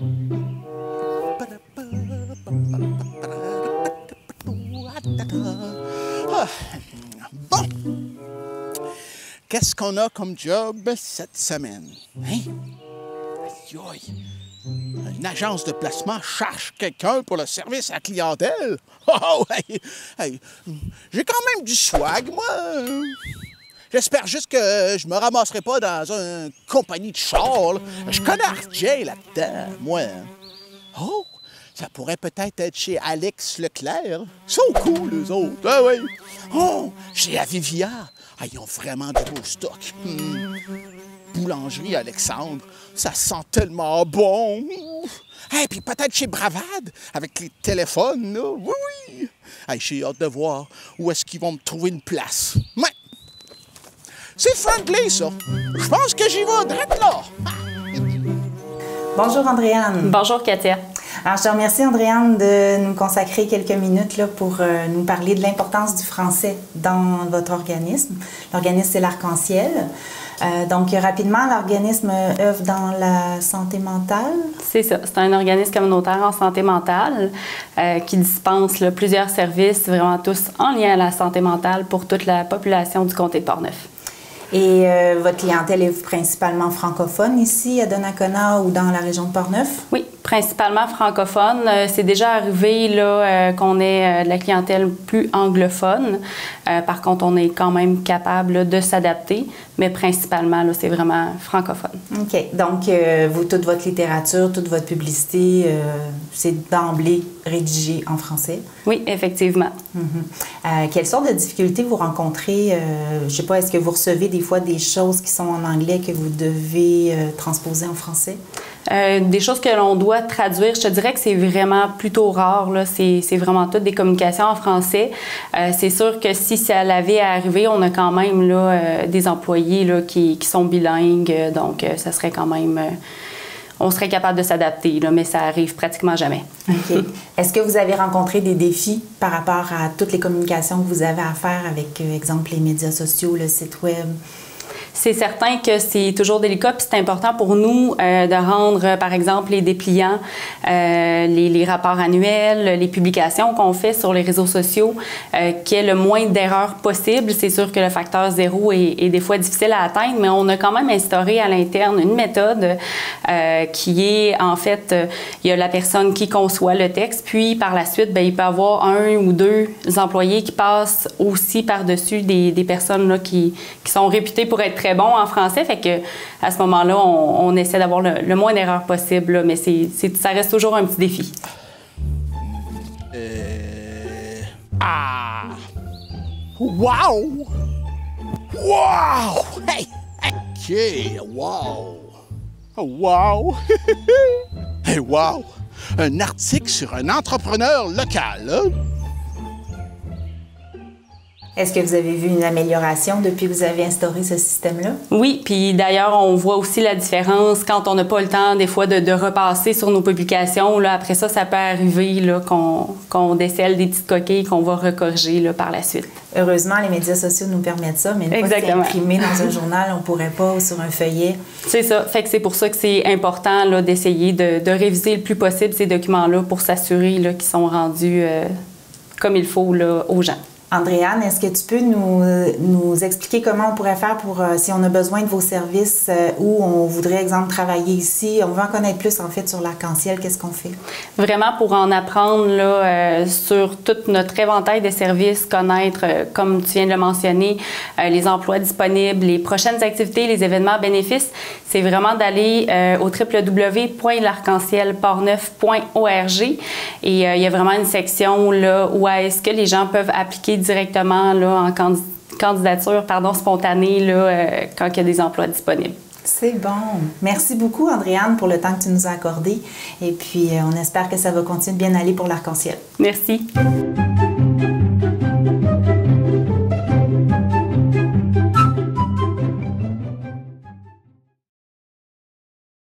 Ah, bon. Qu'est-ce qu'on a comme job cette semaine? Hein? Aïe, aïe. Une agence de placement cherche quelqu'un pour le service à la clientèle? Oh, hey, hey. J'ai quand même du swag, moi. J'espère juste que je me ramasserai pas dans une compagnie de char. Là. Je connais RJ là-dedans, moi. Oh, ça pourrait peut-être être chez Alex Leclerc. Ils sont cool, eux autres. Ah oui. Oh, chez Avivia. Ah, ils ont vraiment de beaux stocks. Boulangerie Alexandre, ça sent tellement bon. Et puis peut-être chez Bravade, avec les téléphones, là. Oui, oui. Hey, j'ai hâte de voir où est-ce qu'ils vont me trouver une place. Mais c'est friendly, ça. Je pense que j'y vais direct là. Bonjour, Andréane. Bonjour, Katia. Alors, je te remercie, Andréane, de nous consacrer quelques minutes là, pour nous parler de l'importance du français dans votre organisme. L'organisme, c'est l'Arc-en-Ciel. Donc, rapidement, l'organisme œuvre dans la santé mentale. C'est ça. C'est un organisme communautaire en santé mentale qui dispense là, plusieurs services, vraiment tous en lien à la santé mentale pour toute la population du comté de Portneuf. Et votre clientèle est principalement francophone ici à Donnacona ou dans la région de Portneuf? Oui, principalement francophone. C'est déjà arrivé là, qu'on ait de la clientèle plus anglophone. Par contre, on est quand même capable là, de s'adapter, mais principalement, là, c'est vraiment francophone. OK. Donc, vous, toute votre littérature, toute votre publicité, c'est d'emblée rédigé en français? Oui, effectivement. Quelles sortes de difficultés vous rencontrez? Je ne sais pas, est-ce que vous recevez des fois des choses qui sont en anglais que vous devez transposer en français? Des choses que l'on doit traduire, je te dirais que c'est vraiment plutôt rare. Là. C'est vraiment toutes des communications en français. C'est sûr que si ça l'avait arrivé, on a quand même là, des employés là, qui sont bilingues. Donc, ça serait quand même... on serait capable de s'adapter, là, mais ça arrive pratiquement jamais. OK. Est-ce que vous avez rencontré des défis par rapport à toutes les communications que vous avez à faire avec, exemple, les médias sociaux, le site Web? C'est certain que c'est toujours délicat, puis c'est important pour nous de rendre, par exemple, les dépliants, les rapports annuels, les publications qu'on fait sur les réseaux sociaux, qu'il y ait le moins d'erreurs possible. C'est sûr que le facteur zéro est des fois difficile à atteindre, mais on a quand même instauré à l'interne une méthode qui est, en fait, il y a la personne qui conçoit le texte, puis par la suite, bien, il peut y avoir un ou deux employés qui passent aussi par-dessus des personnes là, qui sont réputées pour être très bon en français, fait que à ce moment-là, on essaie d'avoir le moins d'erreurs possible, là, mais ça reste toujours un petit défi. Ah! Wow! Wow! Hey! OK! Wow! Wow! Hey, wow! Un article sur un entrepreneur local, hein? Est-ce que vous avez vu une amélioration depuis que vous avez instauré ce système-là? Oui, puis d'ailleurs, on voit aussi la différence quand on n'a pas le temps, des fois, de repasser sur nos publications. Là, après ça, ça peut arriver là, qu'on décèle des petites coquilles qu'on va recorriger là, par la suite. Heureusement, les médias sociaux nous permettent ça, mais une fois que c'est imprimé dans un journal, on ne pourrait pas, ou sur un feuillet. C'est ça. Fait que c'est pour ça que c'est important là, d'essayer de réviser le plus possible ces documents-là pour s'assurer là, qu'ils sont rendus comme il faut là, aux gens. Andréane, est-ce que tu peux nous expliquer comment on pourrait faire pour, si on a besoin de vos services ou on voudrait, exemple, travailler ici, on veut en connaître plus, en fait, sur l'Arc-en-Ciel, qu'est-ce qu'on fait? Vraiment, pour en apprendre là, sur tout notre éventail de services, connaître, comme tu viens de le mentionner, les emplois disponibles, les prochaines activités, les événements bénéfices, c'est vraiment d'aller au www.larc-en-ciel-portneuf.org et il y a vraiment une section là, où est-ce que les gens peuvent appliquer directement là, en candidature spontanée là, quand il y a des emplois disponibles. C'est bon. Merci beaucoup, Andréane, pour le temps que tu nous as accordé. Et puis, on espère que ça va continuer de bien aller pour l'Arc-en-Ciel. Merci.